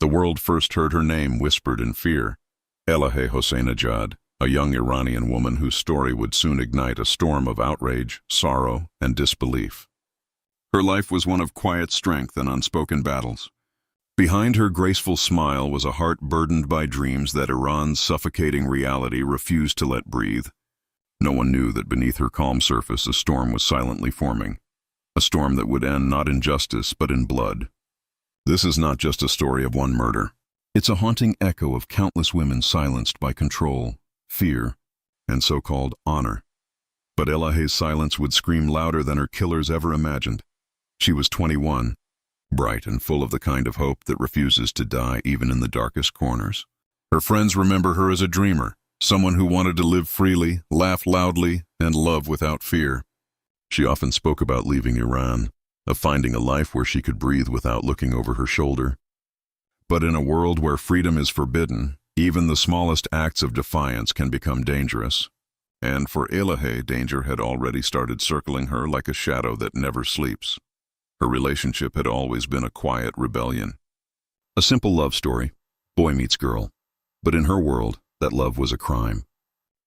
The world first heard her name whispered in fear. Elaheh Hosseinnejad, a young Iranian woman whose story would soon ignite a storm of outrage, sorrow, and disbelief. Her life was one of quiet strength and unspoken battles. Behind her graceful smile was a heart burdened by dreams that Iran's suffocating reality refused to let breathe. No one knew that beneath her calm surface a storm was silently forming, a storm that would end not in justice but in blood. This is not just a story of one murder. It's a haunting echo of countless women silenced by control, fear, and so-called honor. But Elaheh's silence would scream louder than her killers ever imagined. She was 21, bright and full of the kind of hope that refuses to die even in the darkest corners. Her friends remember her as a dreamer, someone who wanted to live freely, laugh loudly, and love without fear. She often spoke about leaving Iran, of finding a life where she could breathe without looking over her shoulder. But in a world where freedom is forbidden, even the smallest acts of defiance can become dangerous. And for Elaheh, danger had already started circling her like a shadow that never sleeps. Her relationship had always been a quiet rebellion. A simple love story, boy meets girl. But in her world, that love was a crime.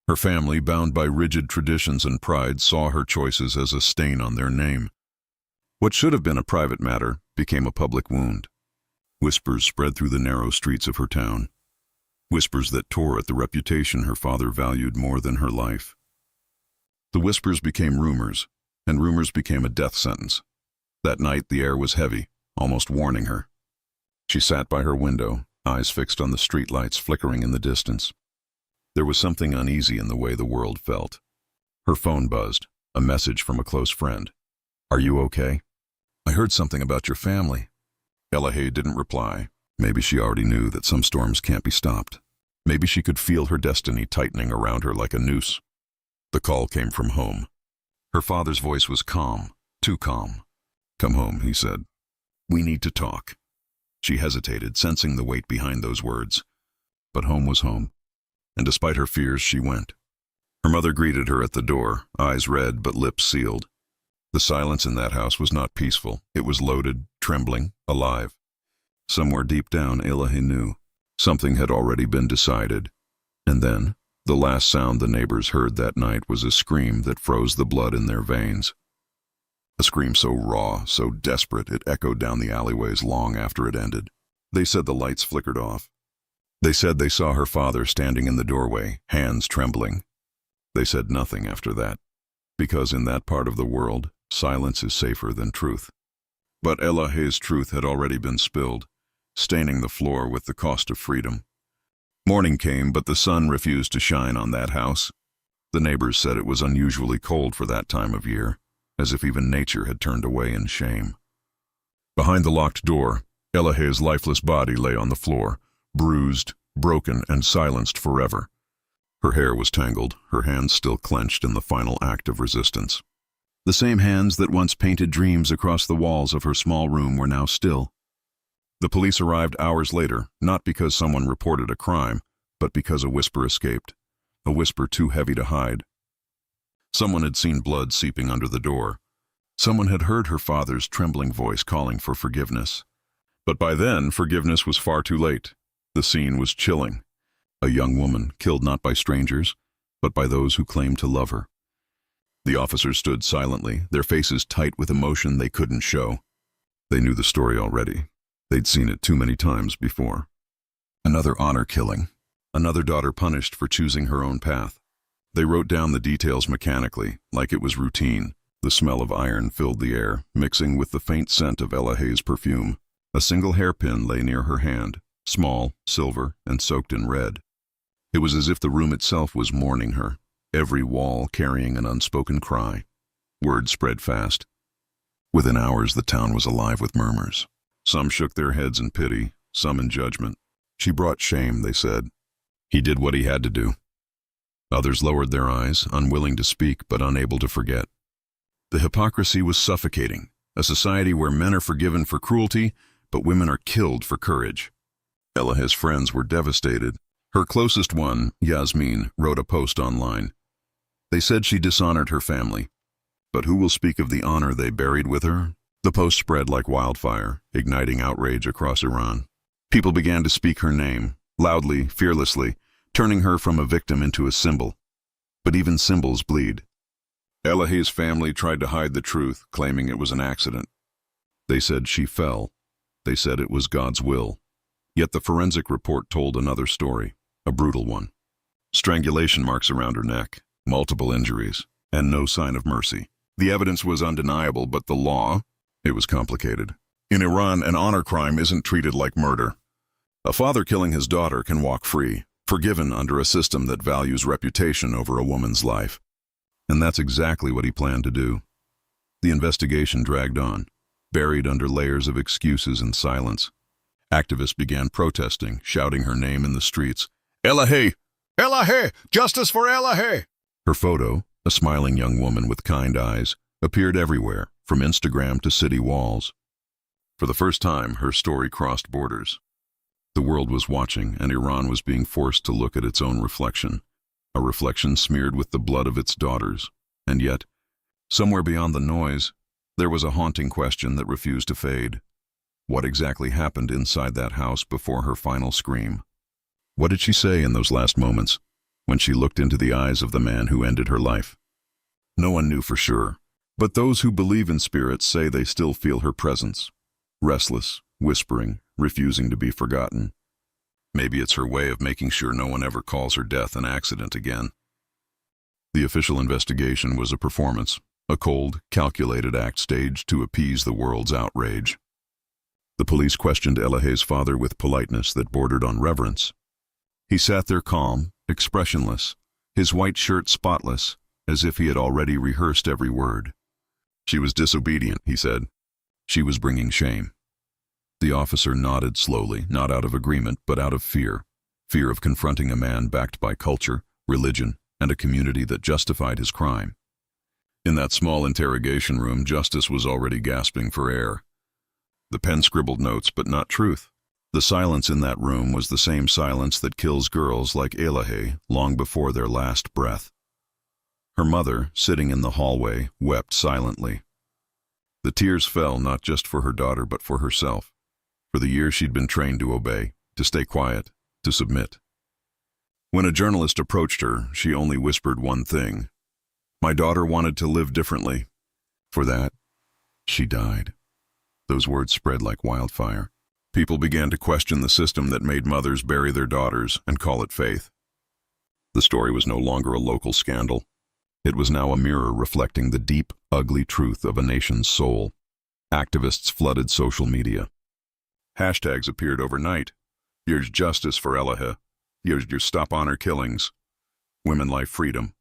Her family, bound by rigid traditions and pride, saw her choices as a stain on their name. What should have been a private matter became a public wound. Whispers spread through the narrow streets of her town. Whispers that tore at the reputation her father valued more than her life. The whispers became rumors, and rumors became a death sentence. That night the air was heavy, almost warning her. She sat by her window, eyes fixed on the streetlights flickering in the distance. There was something uneasy in the way the world felt. Her phone buzzed, a message from a close friend. "Are you okay? I heard something about your family." Elaheh didn't reply. Maybe she already knew that some storms can't be stopped. Maybe she could feel her destiny tightening around her like a noose. The call came from home. Her father's voice was calm, too calm. "Come home," he said. "We need to talk." She hesitated, sensing the weight behind those words. But home was home, and despite her fears, she went. Her mother greeted her at the door, eyes red but lips sealed. The silence in that house was not peaceful. It was loaded, trembling, alive. Somewhere deep down, Elaheh knew. Something had already been decided. And then, the last sound the neighbors heard that night was a scream that froze the blood in their veins. A scream so raw, so desperate, it echoed down the alleyways long after it ended. They said the lights flickered off. They said they saw her father standing in the doorway, hands trembling. They said nothing after that, because in that part of the world, silence is safer than truth. But Elaheh's truth had already been spilled, staining the floor with the cost of freedom. Morning came, but the sun refused to shine on that house. The neighbors said it was unusually cold for that time of year, as if even nature had turned away in shame. Behind the locked door, Elaheh's lifeless body lay on the floor, bruised, broken, and silenced forever. Her hair was tangled, her hands still clenched in the final act of resistance. The same hands that once painted dreams across the walls of her small room were now still. The police arrived hours later, not because someone reported a crime, but because a whisper escaped, a whisper too heavy to hide. Someone had seen blood seeping under the door. Someone had heard her father's trembling voice calling for forgiveness. But by then, forgiveness was far too late. The scene was chilling. A young woman, killed not by strangers, but by those who claimed to love her. The officers stood silently, their faces tight with emotion they couldn't show. They knew the story already. They'd seen it too many times before. Another honor killing. Another daughter punished for choosing her own path. They wrote down the details mechanically, like it was routine. The smell of iron filled the air, mixing with the faint scent of Elaheh's perfume. A single hairpin lay near her hand, small, silver, and soaked in red. It was as if the room itself was mourning her, every wall carrying an unspoken cry. Word spread fast. Within hours, the town was alive with murmurs. Some shook their heads in pity, some in judgment. She brought shame, they said. He did what he had to do. Others lowered their eyes, unwilling to speak but unable to forget. The hypocrisy was suffocating, a society where men are forgiven for cruelty, but women are killed for courage. Elaheh's friends were devastated. Her closest one, Yasmin, wrote a post online. They said she dishonored her family. But who will speak of the honor they buried with her? The post spread like wildfire, igniting outrage across Iran. People began to speak her name, loudly, fearlessly, turning her from a victim into a symbol. But even symbols bleed. Elaheh's family tried to hide the truth, claiming it was an accident. They said she fell. They said it was God's will. Yet the forensic report told another story, a brutal one. Strangulation marks around her neck, multiple injuries, and no sign of mercy. The evidence was undeniable, but the law, it was complicated. In Iran, an honor crime isn't treated like murder. A father killing his daughter can walk free, forgiven under a system that values reputation over a woman's life. And that's exactly what he planned to do. The investigation dragged on, buried under layers of excuses and silence. Activists began protesting, shouting her name in the streets. Elaheh! Elaheh! Justice for Elaheh! Her photo, a smiling young woman with kind eyes, appeared everywhere, from Instagram to city walls. For the first time, her story crossed borders. The world was watching, and Iran was being forced to look at its own reflection, a reflection smeared with the blood of its daughters. And yet, somewhere beyond the noise, there was a haunting question that refused to fade. What exactly happened inside that house before her final scream? What did she say in those last moments, when she looked into the eyes of the man who ended her life? No one knew for sure, but those who believe in spirits say they still feel her presence, restless, whispering, refusing to be forgotten. Maybe it's her way of making sure no one ever calls her death an accident again. The official investigation was a performance, a cold, calculated act staged to appease the world's outrage. The police questioned Elaheh's father with politeness that bordered on reverence. He sat there calm, expressionless, his white shirt spotless, as if he had already rehearsed every word. She was disobedient, he said. She was bringing shame. The officer nodded slowly, not out of agreement, but out of fear. Fear of confronting a man backed by culture, religion, and a community that justified his crime. In that small interrogation room, justice was already gasping for air. The pen scribbled notes, but not truth. The silence in that room was the same silence that kills girls like Elaheh long before their last breath. Her mother, sitting in the hallway, wept silently. The tears fell not just for her daughter but for herself, for the years she'd been trained to obey, to stay quiet, to submit. When a journalist approached her, she only whispered one thing. My daughter wanted to live differently. For that, she died. Those words spread like wildfire. People began to question the system that made mothers bury their daughters and call it faith. The story was no longer a local scandal. It was now a mirror reflecting the deep, ugly truth of a nation's soul. Activists flooded social media. Hashtags appeared overnight. Here's justice for Elaheh. Here's your stop honor killings. Women life freedom.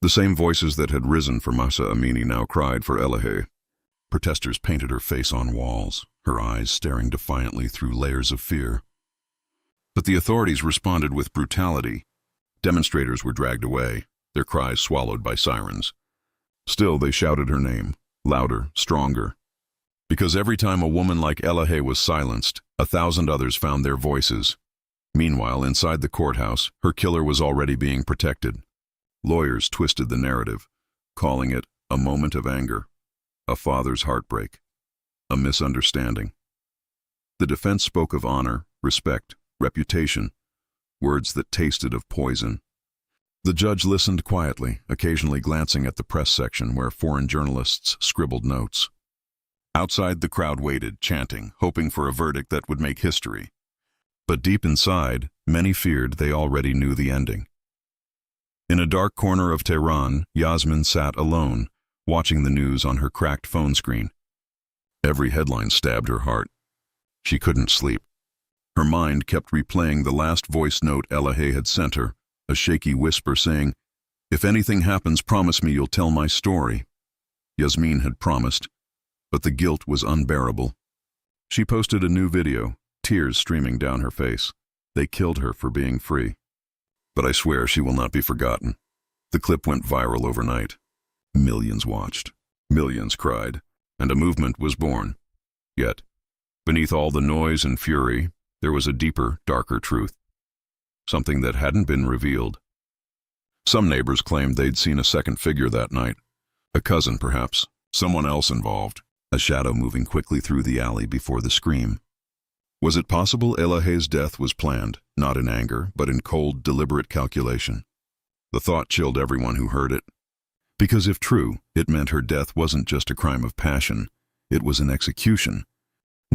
The same voices that had risen for Mahsa Amini now cried for Elaheh. Protesters painted her face on walls, her eyes staring defiantly through layers of fear. But the authorities responded with brutality. Demonstrators were dragged away, their cries swallowed by sirens. Still, they shouted her name, louder, stronger. Because every time a woman like Elaheh was silenced, 1,000 others found their voices. Meanwhile, inside the courthouse, her killer was already being protected. Lawyers twisted the narrative, calling it a moment of anger, a father's heartbreak, a misunderstanding. The defense spoke of honor, respect, reputation, words that tasted of poison. The judge listened quietly, occasionally glancing at the press section where foreign journalists scribbled notes. Outside, the crowd waited, chanting, hoping for a verdict that would make history. But deep inside, many feared they already knew the ending. In a dark corner of Tehran, Yasmin sat alone, watching the news on her cracked phone screen. Every headline stabbed her heart. She couldn't sleep. Her mind kept replaying the last voice note Elaheh had sent her, a shaky whisper saying, "If anything happens, promise me you'll tell my story." Yasmin had promised, but the guilt was unbearable. She posted a new video, tears streaming down her face. They killed her for being free. But I swear she will not be forgotten. The clip went viral overnight. Millions watched, millions cried, and a movement was born. Yet, beneath all the noise and fury, there was a deeper, darker truth. Something that hadn't been revealed. Some neighbors claimed they'd seen a second figure that night. A cousin, perhaps, someone else involved, a shadow moving quickly through the alley before the scream. Was it possible Elaheh's death was planned, not in anger, but in cold, deliberate calculation? The thought chilled everyone who heard it. Because if true, it meant her death wasn't just a crime of passion, it was an execution.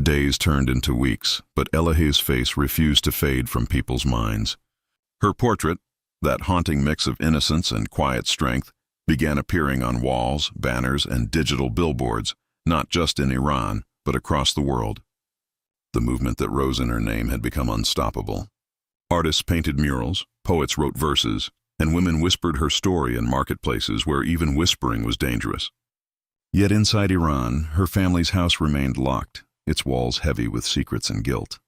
Days turned into weeks, but Elaheh's face refused to fade from people's minds. Her portrait, that haunting mix of innocence and quiet strength, began appearing on walls, banners, and digital billboards, not just in Iran, but across the world. The movement that rose in her name had become unstoppable. Artists painted murals, poets wrote verses, and women whispered her story in marketplaces where even whispering was dangerous. Yet inside Iran, her family's house remained locked, its walls heavy with secrets and guilt.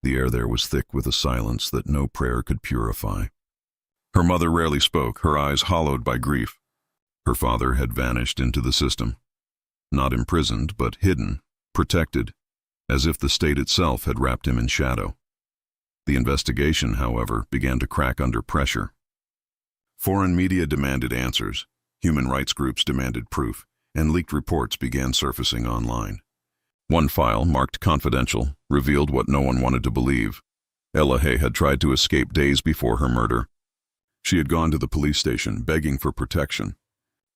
The air there was thick with a silence that no prayer could purify. Her mother rarely spoke, her eyes hollowed by grief. Her father had vanished into the system. Not imprisoned, but hidden, protected, as if the state itself had wrapped him in shadow. The investigation, however, began to crack under pressure. Foreign media demanded answers, human rights groups demanded proof, and leaked reports began surfacing online. One file, marked confidential, revealed what no one wanted to believe. Elaheh had tried to escape days before her murder. She had gone to the police station, begging for protection.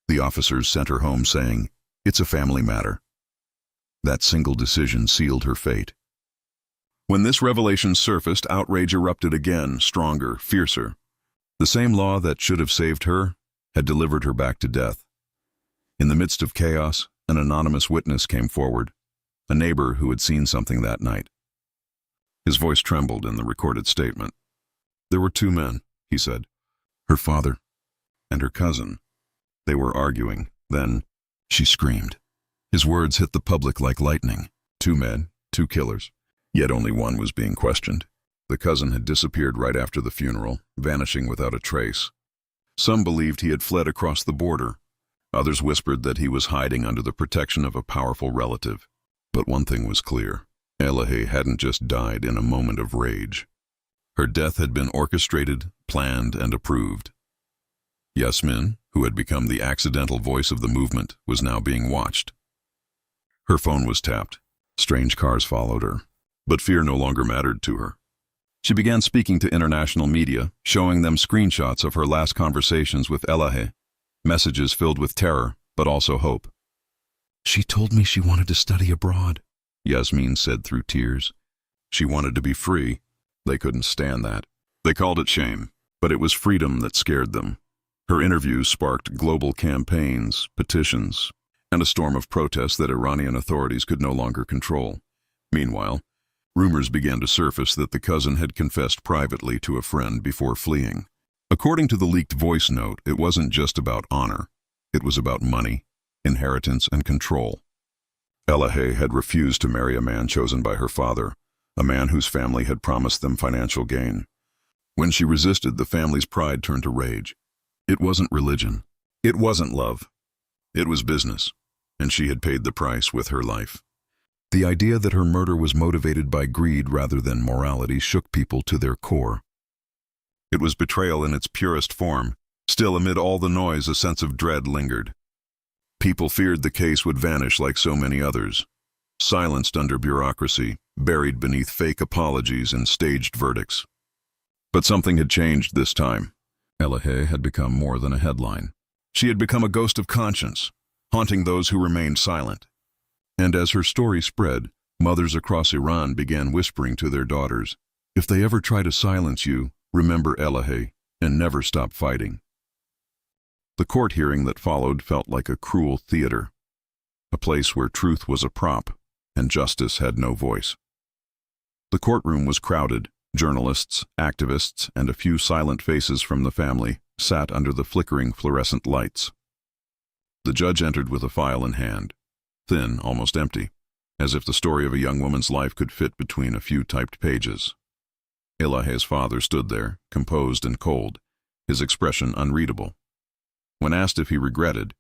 The officers sent her home saying, "It's a family matter." That single decision sealed her fate. When this revelation surfaced, outrage erupted again, stronger, fiercer. The same law that should have saved her had delivered her back to death. In the midst of chaos, an anonymous witness came forward, a neighbor who had seen something that night. His voice trembled in the recorded statement. "There were two men," he said, "her father and her cousin. They were arguing. Then she screamed." His words hit the public like lightning. Two men, two killers. Yet only one was being questioned. The cousin had disappeared right after the funeral, vanishing without a trace. Some believed he had fled across the border. Others whispered that he was hiding under the protection of a powerful relative. But one thing was clear. Elaheh hadn't just died in a moment of rage. Her death had been orchestrated, planned, and approved. Yasmin, who had become the accidental voice of the movement, was now being watched. Her phone was tapped. Strange cars followed her. But fear no longer mattered to her. She began speaking to international media, showing them screenshots of her last conversations with Elaheh, messages filled with terror, but also hope. "She told me she wanted to study abroad," Yasmin said through tears. She wanted to be free. They couldn't stand that. They called it shame, but it was freedom that scared them. Her interviews sparked global campaigns, petitions, and a storm of protests that Iranian authorities could no longer control. Meanwhile, rumors began to surface that the cousin had confessed privately to a friend before fleeing. According to the leaked voice note, it wasn't just about honor. It was about money, inheritance, and control. Elaheh had refused to marry a man chosen by her father, a man whose family had promised them financial gain. When she resisted, the family's pride turned to rage. It wasn't religion. It wasn't love. It was business, and she had paid the price with her life. The idea that her murder was motivated by greed rather than morality shook people to their core. It was betrayal in its purest form. Still, amid all the noise, a sense of dread lingered. People feared the case would vanish like so many others, silenced under bureaucracy, buried beneath fake apologies and staged verdicts. But something had changed this time. Elaheh had become more than a headline. She had become a ghost of conscience, haunting those who remained silent. And as her story spread, mothers across Iran began whispering to their daughters, "If they ever try to silence you, remember Elaheh and never stop fighting." The court hearing that followed felt like a cruel theater, a place where truth was a prop and justice had no voice. The courtroom was crowded. Journalists, activists, and a few silent faces from the family sat under the flickering fluorescent lights. The judge entered with a file in hand, thin, almost empty, as if the story of a young woman's life could fit between a few typed pages. Elaheh's father stood there, composed and cold, his expression unreadable. When asked if he regretted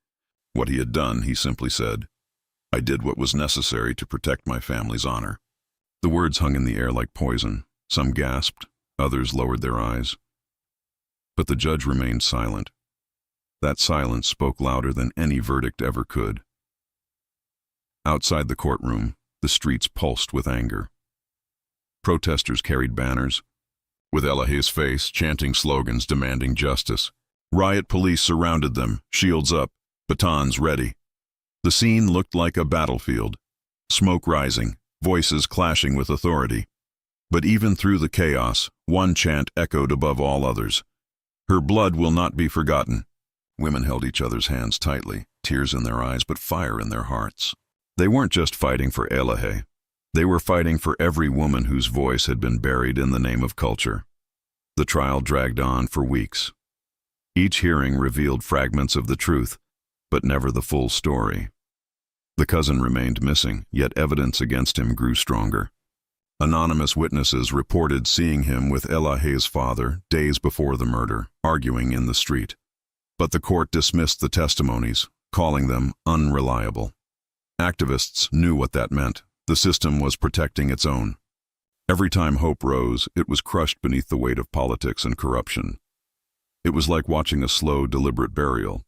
what he had done, he simply said, "I did what was necessary to protect my family's honor." The words hung in the air like poison. Some gasped, others lowered their eyes. But the judge remained silent. That silence spoke louder than any verdict ever could. Outside the courtroom, the streets pulsed with anger. Protesters carried banners, with Elaheh's face chanting slogans demanding justice. Riot police surrounded them, shields up, batons ready. The scene looked like a battlefield, smoke rising, voices clashing with authority. But even through the chaos, one chant echoed above all others. Her blood will not be forgotten. Women held each other's hands tightly, tears in their eyes but fire in their hearts. They weren't just fighting for Elaheh. They were fighting for every woman whose voice had been buried in the name of culture. The trial dragged on for weeks. Each hearing revealed fragments of the truth, but never the full story. The cousin remained missing, yet evidence against him grew stronger. Anonymous witnesses reported seeing him with Elaheh's father days before the murder, arguing in the street. But the court dismissed the testimonies, calling them unreliable. Activists knew what that meant. The system was protecting its own. Every time hope rose, it was crushed beneath the weight of politics and corruption. It was like watching a slow, deliberate burial,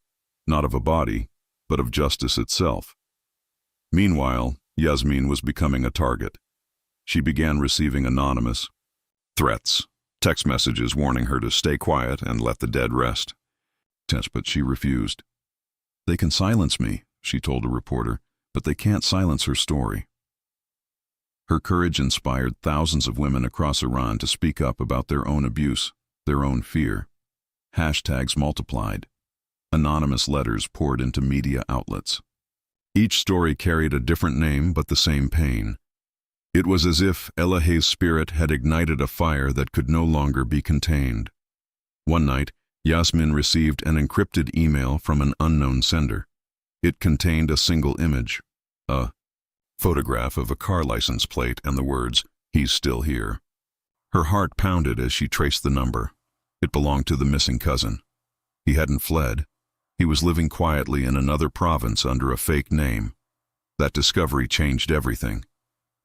not of a body, but of justice itself. Meanwhile, Yasmin was becoming a target. She began receiving anonymous threats, text messages warning her to stay quiet and let the dead rest. But she refused. "They can silence me," she told a reporter, "but they can't silence her story." Her courage inspired thousands of women across Iran to speak up about their own abuse, their own fear. Hashtags multiplied. Anonymous letters poured into media outlets. Each story carried a different name but the same pain. It was as if Elaheh's spirit had ignited a fire that could no longer be contained. One night, Yasmin received an encrypted email from an unknown sender. It contained a single image, a photograph of a car license plate and the words, "He's still here." Her heart pounded as she traced the number. It belonged to the missing cousin. He hadn't fled. He was living quietly in another province under a fake name. That discovery changed everything.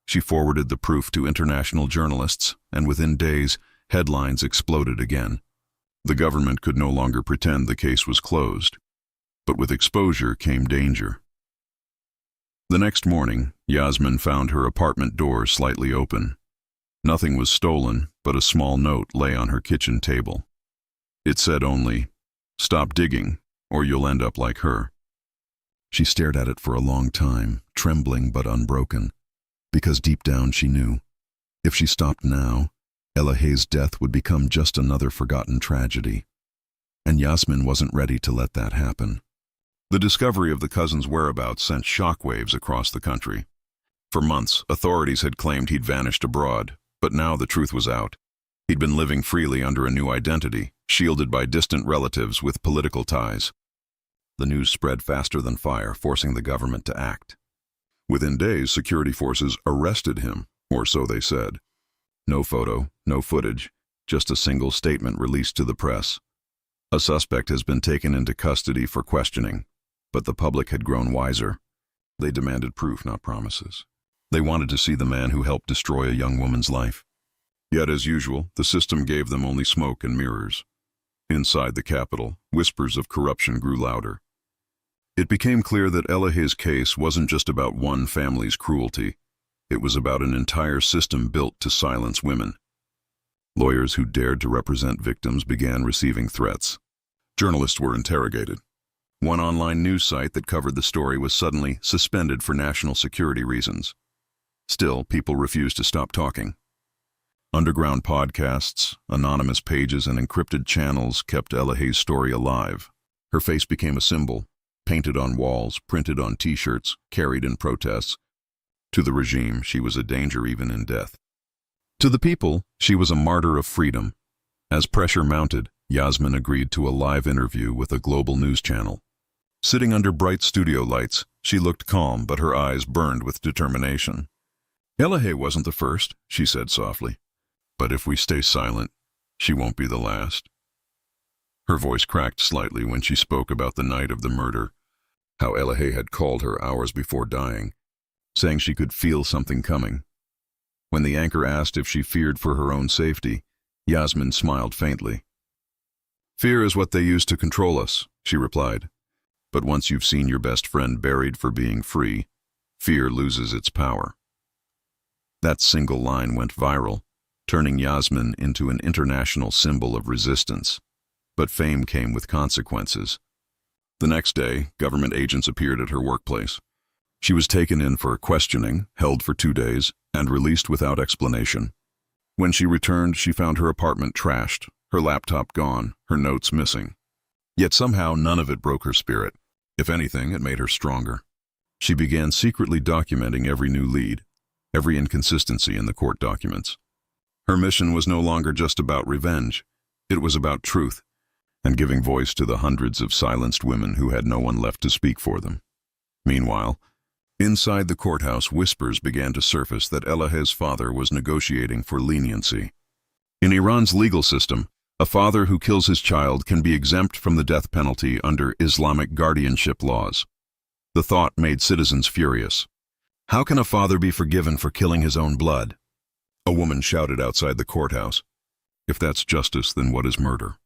She forwarded the proof to international journalists, and within days, headlines exploded again. The government could no longer pretend the case was closed. But with exposure came danger. The next morning, Yasmin found her apartment door slightly open. Nothing was stolen, but a small note lay on her kitchen table. It said only, "Stop digging, or you'll end up like her." She stared at it for a long time, trembling but unbroken, because deep down she knew, if she stopped now, Elaheh's death would become just another forgotten tragedy. And Yasmin wasn't ready to let that happen. The discovery of the cousin's whereabouts sent shockwaves across the country. For months, authorities had claimed he'd vanished abroad, but now the truth was out. He'd been living freely under a new identity, shielded by distant relatives with political ties. The news spread faster than fire, forcing the government to act. Within days, security forces arrested him, or so they said. No photo, no footage, just a single statement released to the press. A suspect has been taken into custody for questioning. But the public had grown wiser. They demanded proof, not promises. They wanted to see the man who helped destroy a young woman's life. Yet, as usual, the system gave them only smoke and mirrors. Inside the capital, whispers of corruption grew louder. It became clear that Elaheh's case wasn't just about one family's cruelty. It was about an entire system built to silence women. Lawyers who dared to represent victims began receiving threats. Journalists were interrogated. One online news site that covered the story was suddenly suspended for national security reasons. Still, people refused to stop talking. Underground podcasts, anonymous pages, and encrypted channels kept Elaheh's story alive. Her face became a symbol, painted on walls, printed on t-shirts, carried in protests. To the regime, she was a danger even in death. To the people, she was a martyr of freedom. As pressure mounted, Yasmin agreed to a live interview with a global news channel. Sitting under bright studio lights, she looked calm, but her eyes burned with determination. "Elaheh wasn't the first," she said softly. "But if we stay silent, she won't be the last." Her voice cracked slightly when she spoke about the night of the murder, how Elaheh had called her hours before dying, saying she could feel something coming. When the anchor asked if she feared for her own safety, Yasmin smiled faintly. "Fear is what they use to control us," she replied. "But once you've seen your best friend buried for being free, fear loses its power." That single line went viral, turning Yasmin into an international symbol of resistance. But fame came with consequences. The next day, government agents appeared at her workplace. She was taken in for questioning, held for 2 days, and released without explanation. When she returned, she found her apartment trashed, her laptop gone, her notes missing. Yet somehow none of it broke her spirit. If anything, it made her stronger. She began secretly documenting every new lead, every inconsistency in the court documents. Her mission was no longer just about revenge. It was about truth, and giving voice to the hundreds of silenced women who had no one left to speak for them. Meanwhile, inside the courthouse, whispers began to surface that Elaheh's father was negotiating for leniency. In Iran's legal system, a father who kills his child can be exempt from the death penalty under Islamic guardianship laws. The thought made citizens furious. How can a father be forgiven for killing his own blood? A woman shouted outside the courthouse. If that's justice, then what is murder?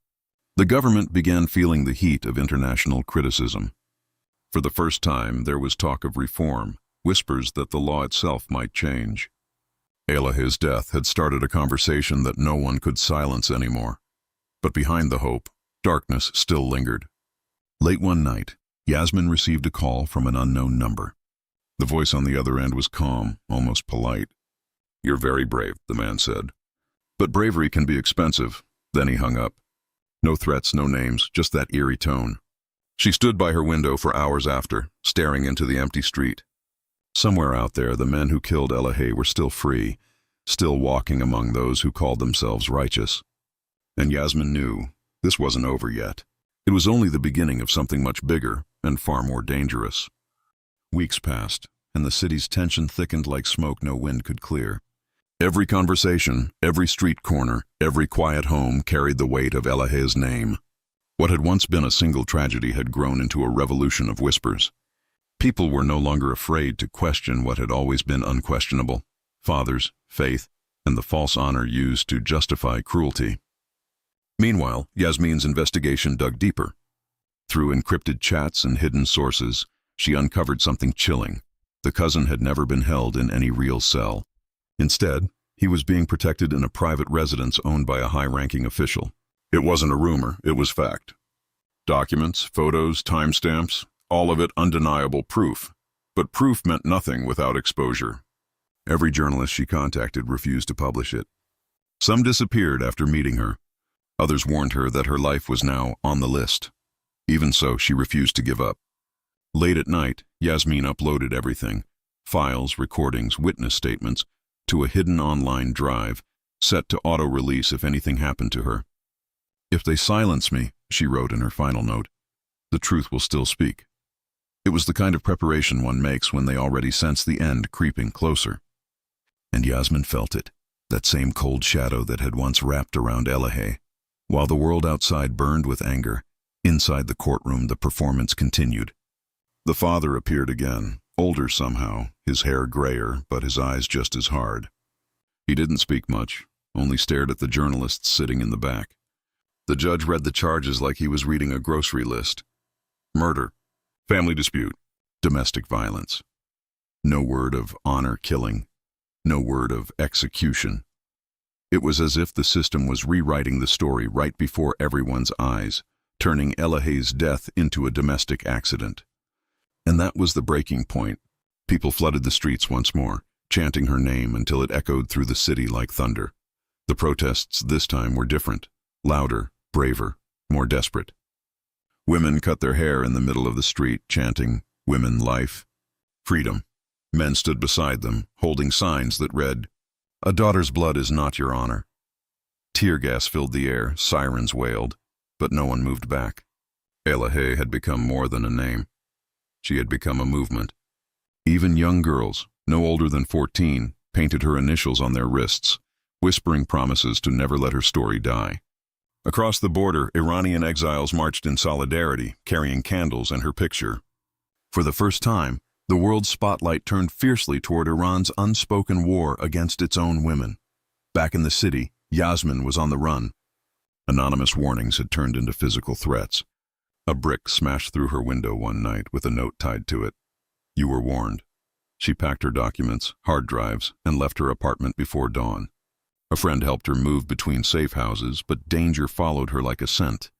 The government began feeling the heat of international criticism. For the first time, there was talk of reform, whispers that the law itself might change. Elaheh's death had started a conversation that no one could silence anymore. But behind the hope, darkness still lingered. Late one night, Yasmin received a call from an unknown number. The voice on the other end was calm, almost polite. "You're very brave," the man said. "But bravery can be expensive." Then he hung up. No threats, no names, just that eerie tone. She stood by her window for hours after, staring into the empty street. Somewhere out there, the men who killed Elaheh were still free, still walking among those who called themselves righteous. And Yasmin knew this wasn't over yet. It was only the beginning of something much bigger and far more dangerous. Weeks passed, and the city's tension thickened like smoke no wind could clear. Every conversation, every street corner, every quiet home carried the weight of Elaheh's name. What had once been a single tragedy had grown into a revolution of whispers. People were no longer afraid to question what had always been unquestionable: fathers, faith, and the false honor used to justify cruelty. Meanwhile, Yasmin's investigation dug deeper. Through encrypted chats and hidden sources, she uncovered something chilling. The cousin had never been held in any real cell. Instead, he was being protected in a private residence owned by a high-ranking official. It wasn't a rumor, it was fact. Documents, photos, timestamps, all of it undeniable proof. But proof meant nothing without exposure. Every journalist she contacted refused to publish it. Some disappeared after meeting her. Others warned her that her life was now on the list. Even so, she refused to give up. Late at night, Yasmin uploaded everything: files, recordings, witness statements, to a hidden online drive, set to auto-release if anything happened to her. "If they silence me," she wrote in her final note, "the truth will still speak." It was the kind of preparation one makes when they already sense the end creeping closer. And Yasmin felt it, that same cold shadow that had once wrapped around Elaheh. While the world outside burned with anger, inside the courtroom the performance continued. The father appeared again, older somehow, his hair grayer, but his eyes just as hard. He didn't speak much, only stared at the journalists sitting in the back. The judge read the charges like he was reading a grocery list. Murder, family dispute, domestic violence. No word of honor killing, no word of execution. It was as if the system was rewriting the story right before everyone's eyes, turning Elaheh's death into a domestic accident. And that was the breaking point. People flooded the streets once more, chanting her name until it echoed through the city like thunder. The protests this time were different, louder, braver, more desperate. Women cut their hair in the middle of the street, chanting, "Women, life, freedom." Men stood beside them, holding signs that read, "A daughter's blood is not your honor." Tear gas filled the air, sirens wailed, but no one moved back. Elaheh had become more than a name. She had become a movement. Even young girls, no older than 14, painted her initials on their wrists, whispering promises to never let her story die. Across the border, Iranian exiles marched in solidarity, carrying candles and her picture. For the first time, the world's spotlight turned fiercely toward Iran's unspoken war against its own women. Back in the city, Yasmin was on the run. Anonymous warnings had turned into physical threats. A brick smashed through her window one night with a note tied to it. "You were warned." She packed her documents, hard drives, and left her apartment before dawn. A friend helped her move between safe houses, but danger followed her like a scent.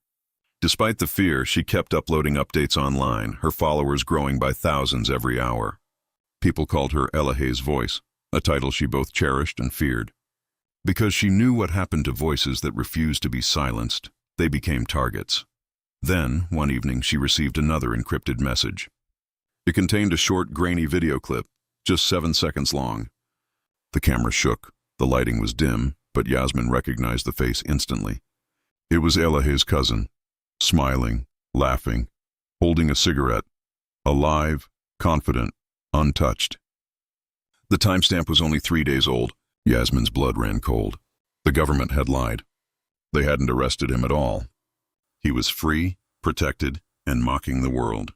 Despite the fear, she kept uploading updates online, her followers growing by thousands every hour. People called her Elaheh's voice, a title she both cherished and feared. Because she knew what happened to voices that refused to be silenced, they became targets. Then, one evening, she received another encrypted message. It contained a short, grainy video clip, just 7 seconds long. The camera shook, the lighting was dim, but Yasmin recognized the face instantly. It was Elaheh's cousin, smiling, laughing, holding a cigarette, alive, confident, untouched. The timestamp was only 3 days old. Yasmin's blood ran cold. The government had lied. They hadn't arrested him at all. He was free, protected, and mocking the world.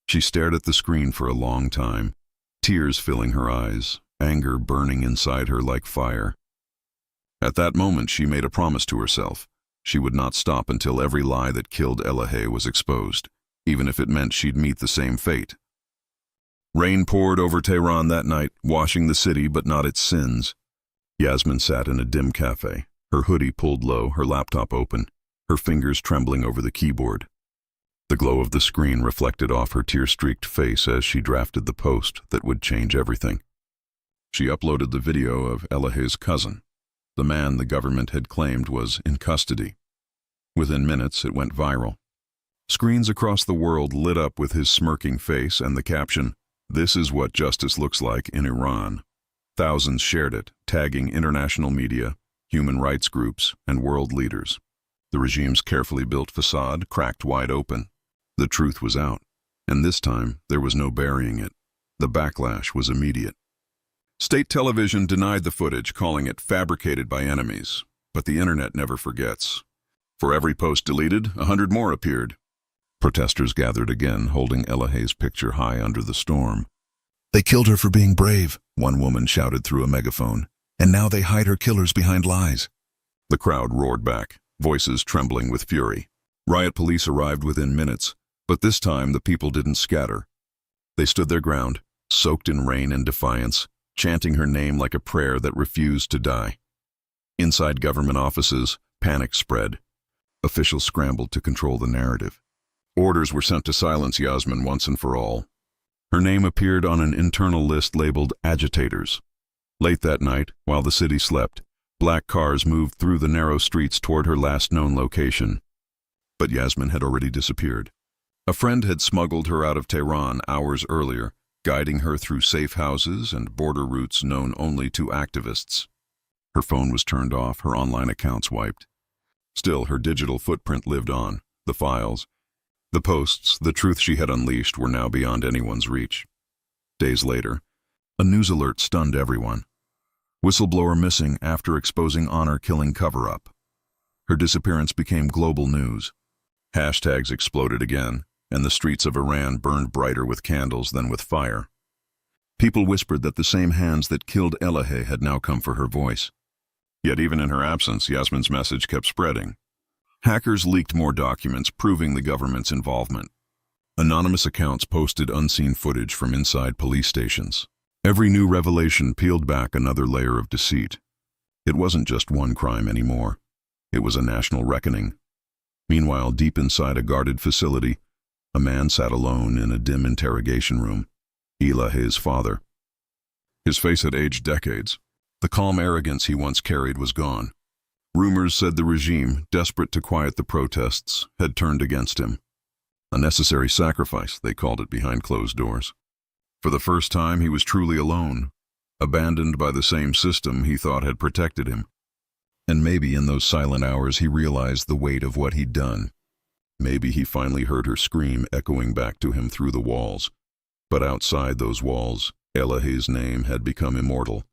She stared at the screen for a long time, tears filling her eyes, anger burning inside her like fire. At that moment, she made a promise to herself. She would not stop until every lie that killed Elaheh was exposed, even if it meant she'd meet the same fate. Rain poured over Tehran that night, washing the city but not its sins. Yasmin sat in a dim cafe, her hoodie pulled low, her laptop open, her fingers trembling over the keyboard. The glow of the screen reflected off her tear-streaked face as she drafted the post that would change everything. She uploaded the video of Elaheh's cousin, the man the government had claimed was in custody. Within minutes, it went viral. Screens across the world lit up with his smirking face and the caption, "This is what justice looks like in Iran." Thousands shared it, tagging international media, human rights groups, and world leaders. The regime's carefully built facade cracked wide open. The truth was out, and this time there was no burying it. The backlash was immediate. State television denied the footage, calling it fabricated by enemies. But the internet never forgets. For every post deleted, 100 more appeared. Protesters gathered again, holding Elaheh's picture high under the storm. "They killed her for being brave," one woman shouted through a megaphone, "and now they hide her killers behind lies." The crowd roared back, voices trembling with fury. Riot police arrived within minutes, but this time the people didn't scatter. They stood their ground, soaked in rain and defiance, chanting her name like a prayer that refused to die. Inside government offices, panic spread. Officials scrambled to control the narrative. Orders were sent to silence Yasmin once and for all. Her name appeared on an internal list labeled agitators. Late that night, while the city slept, black cars moved through the narrow streets toward her last known location. But Yasmin had already disappeared. A friend had smuggled her out of Tehran hours earlier, guiding her through safe houses and border routes known only to activists. Her phone was turned off, her online accounts wiped. Still, her digital footprint lived on. The files, the posts, the truth she had unleashed were now beyond anyone's reach. Days later, a news alert stunned everyone. Whistleblower missing after exposing honor-killing cover-up. Her disappearance became global news. Hashtags exploded again, and the streets of Iran burned brighter with candles than with fire. People whispered that the same hands that killed Elaheh had now come for her voice. Yet even in her absence, Yasmin's message kept spreading. Hackers leaked more documents proving the government's involvement. Anonymous accounts posted unseen footage from inside police stations. Every new revelation peeled back another layer of deceit. It wasn't just one crime anymore. It was a national reckoning. Meanwhile, deep inside a guarded facility, a man sat alone in a dim interrogation room. Elaheh's father. His face had aged decades. The calm arrogance he once carried was gone. Rumors said the regime, desperate to quiet the protests, had turned against him. A necessary sacrifice, they called it behind closed doors. For the first time, he was truly alone, abandoned by the same system he thought had protected him. And maybe in those silent hours he realized the weight of what he'd done. Maybe he finally heard her scream echoing back to him through the walls. But outside those walls, Elaheh's name had become immortal.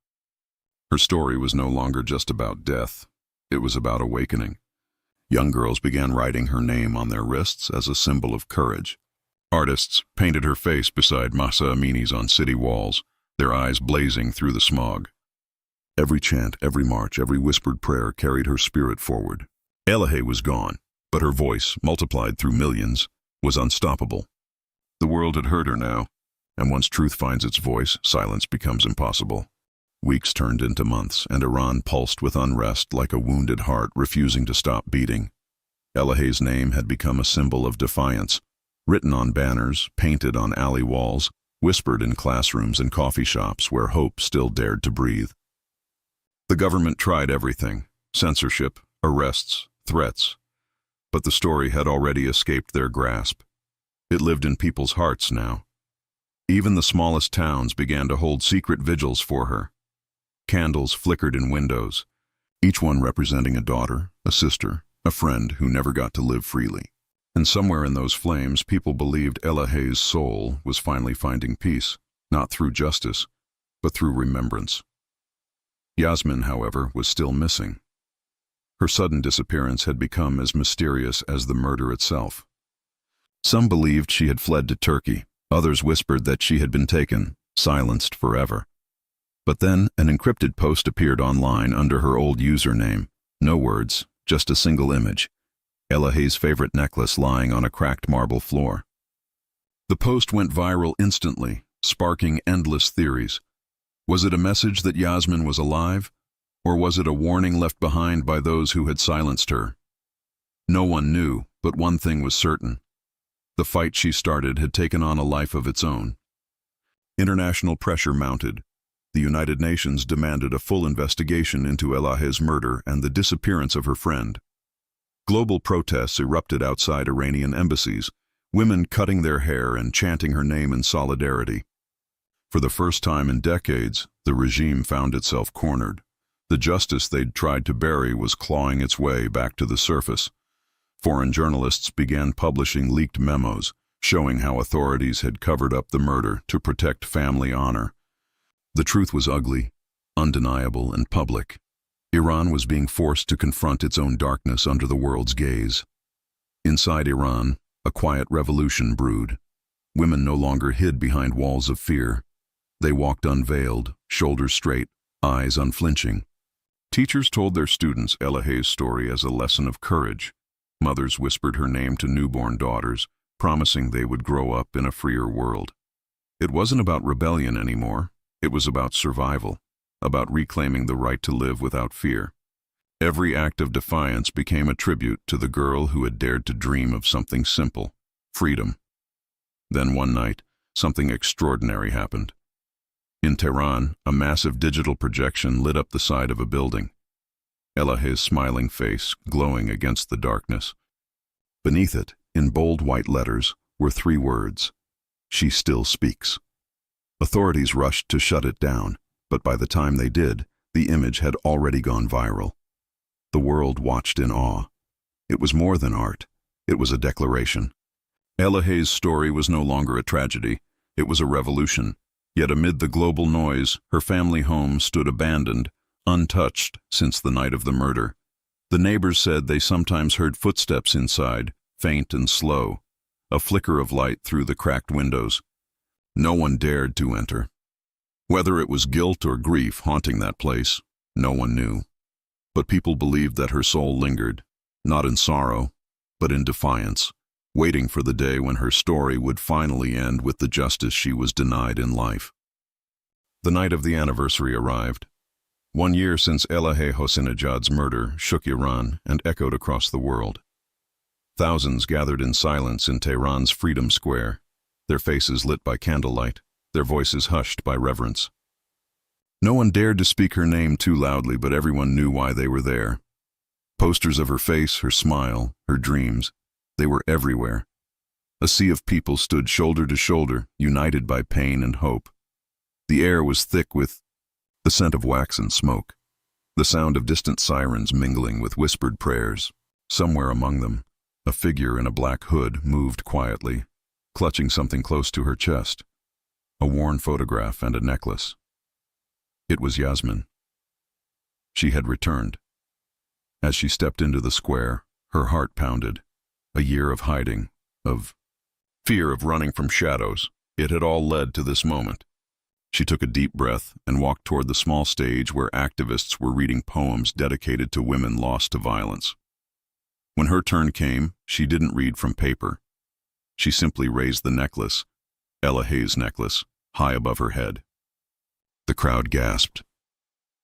Her story was no longer just about death. It was about awakening. Young girls began writing her name on their wrists as a symbol of courage. Artists painted her face beside Mahsa Amini's on city walls, their eyes blazing through the smog. Every chant, every march, every whispered prayer carried her spirit forward. Elaheh was gone, but her voice, multiplied through millions, was unstoppable. The world had heard her now, And once truth finds its voice, silence becomes impossible. Weeks turned into months, and Iran pulsed with unrest like a wounded heart refusing to stop beating. Elaheh's name had become a symbol of defiance, written on banners, painted on alley walls, whispered in classrooms and coffee shops where hope still dared to breathe. The government tried everything: censorship, arrests, threats. But the story had already escaped their grasp. It lived in people's hearts now. Even the smallest towns began to hold secret vigils for her. Candles flickered in windows, each one representing a daughter, a sister, a friend who never got to live freely. And somewhere in those flames, people believed Elaheh's soul was finally finding peace, not through justice, but through remembrance. Yasmin, however, was still missing. Her sudden disappearance had become as mysterious as the murder itself. Some believed she had fled to Turkey. Others whispered that she had been taken, silenced forever. But then an encrypted post appeared online under her old username. No words, just a single image. Elaheh's favorite necklace lying on a cracked marble floor. The post went viral instantly, sparking endless theories. Was it a message that Yasmin was alive, or was it a warning left behind by those who had silenced her? No one knew, but one thing was certain. The fight she started had taken on a life of its own. International pressure mounted. The United Nations demanded a full investigation into Elaheh's murder and the disappearance of her friend. Global protests erupted outside Iranian embassies, women cutting their hair and chanting her name in solidarity. For the first time in decades, the regime found itself cornered. The justice they'd tried to bury was clawing its way back to the surface. Foreign journalists began publishing leaked memos, showing how authorities had covered up the murder to protect family honor. The truth was ugly, undeniable, and public. Iran was being forced to confront its own darkness under the world's gaze. Inside Iran, a quiet revolution brewed. Women no longer hid behind walls of fear. They walked unveiled, shoulders straight, eyes unflinching. Teachers told their students Elaheh's story as a lesson of courage. Mothers whispered her name to newborn daughters, promising they would grow up in a freer world. It wasn't about rebellion anymore. It was about survival, about reclaiming the right to live without fear. Every act of defiance became a tribute to the girl who had dared to dream of something simple: freedom. Then one night, something extraordinary happened. In Tehran, a massive digital projection lit up the side of a building. Elaheh's smiling face glowing against the darkness. Beneath it, in bold white letters, were 3 words: "She still speaks." Authorities rushed to shut it down, but by the time they did, the image had already gone viral. The world watched in awe. It was more than art. It was a declaration. Elaheh's story was no longer a tragedy. It was a revolution. Yet amid the global noise, her family home stood abandoned, untouched since the night of the murder. The neighbors said they sometimes heard footsteps inside, faint and slow, a flicker of light through the cracked windows. No one dared to enter. Whether it was guilt or grief haunting that place, no one knew. But people believed that her soul lingered, not in sorrow, but in defiance, waiting for the day when her story would finally end with the justice she was denied in life. The night of the anniversary arrived. 1 year since Elaheh Hosseinnejad's murder shook Iran and echoed across the world. Thousands gathered in silence in Tehran's Freedom Square, their faces lit by candlelight, their voices hushed by reverence. No one dared to speak her name too loudly, but everyone knew why they were there. Posters of her face, her smile, her dreams, they were everywhere. A sea of people stood shoulder to shoulder, united by pain and hope. The air was thick with the scent of wax and smoke, the sound of distant sirens mingling with whispered prayers. Somewhere among them, a figure in a black hood moved quietly, clutching something close to her chest, a worn photograph and a necklace. It was Yasmin. She had returned. As she stepped into the square, her heart pounded. A year of hiding, of fear, of running from shadows. It had all led to this moment. She took a deep breath and walked toward the small stage where activists were reading poems dedicated to women lost to violence. When her turn came, she didn't read from paper. She simply raised the necklace, Elaheh's necklace, high above her head. The crowd gasped.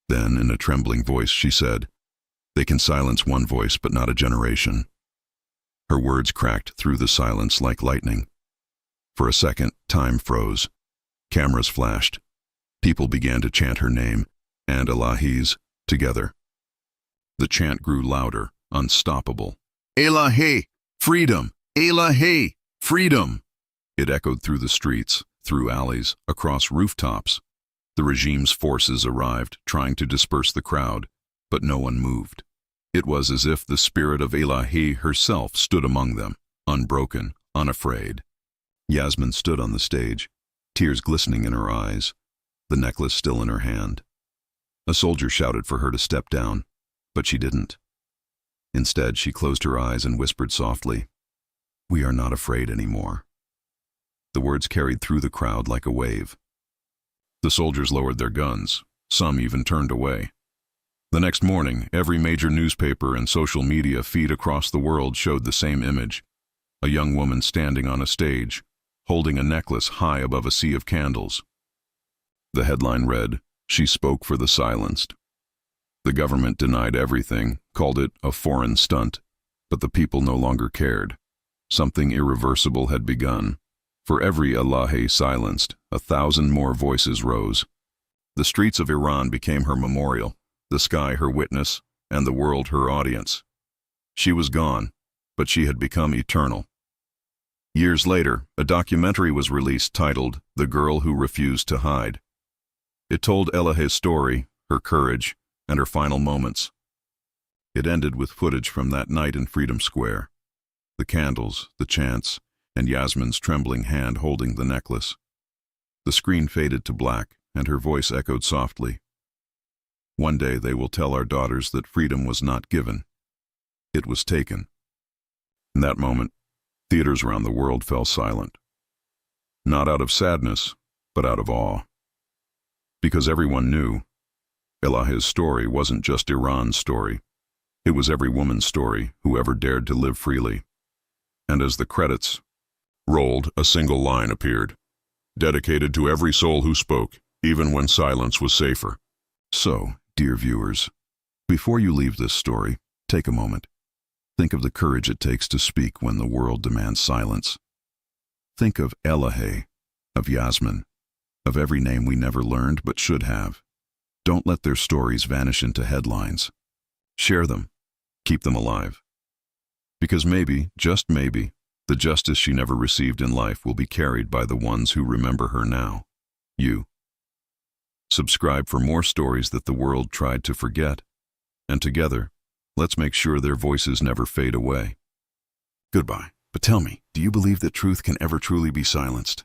Then, in a trembling voice, she said, "They can silence one voice, but not a generation." Her words cracked through the silence like lightning. For a second, time froze. Cameras flashed. People began to chant her name, and Elaheh's, together. The chant grew louder, unstoppable. "Elaheh! Freedom! Elaheh! Freedom!" It echoed through the streets, through alleys, across rooftops. The regime's forces arrived, trying to disperse the crowd, but no one moved. It was as if the spirit of Elaheh herself stood among them, unbroken, unafraid. Yasmin stood on the stage, tears glistening in her eyes, the necklace still in her hand. A soldier shouted for her to step down, but she didn't. Instead, she closed her eyes and whispered softly, "We are not afraid anymore." The words carried through the crowd like a wave. The soldiers lowered their guns. Some even turned away. The next morning, every major newspaper and social media feed across the world showed the same image: a young woman standing on a stage, holding a necklace high above a sea of candles. The headline read, "She spoke for the silenced." The government denied everything, called it a foreign stunt, but the people no longer cared. Something irreversible had begun. For every Elaheh silenced, 1,000 more voices rose. The streets of Iran became her memorial, the sky her witness, and the world her audience. She was gone, but she had become eternal. Years later, a documentary was released titled "The Girl Who Refused to Hide." It told Elaheh's story, her courage, and her final moments. It ended with footage from that night in Freedom Square. The candles, the chants, and Yasmin's trembling hand holding the necklace. The screen faded to black, and her voice echoed softly. "One day they will tell our daughters that freedom was not given. It was taken." In that moment, theaters around the world fell silent. Not out of sadness, but out of awe. Because everyone knew, Elaheh's story wasn't just Iran's story. It was every woman's story who ever dared to live freely. And as the credits rolled, a single line appeared, dedicated to every soul who spoke, even when silence was safer. So, dear viewers, before you leave this story, take a moment. Think of the courage it takes to speak when the world demands silence. Think of Elaheh, of Yasmin, of every name we never learned but should have. Don't let their stories vanish into headlines. Share them. Keep them alive. Because maybe, just maybe, the justice she never received in life will be carried by the ones who remember her now. You. Subscribe for more stories that the world tried to forget. And together, let's make sure their voices never fade away. Goodbye. But tell me, do you believe that truth can ever truly be silenced?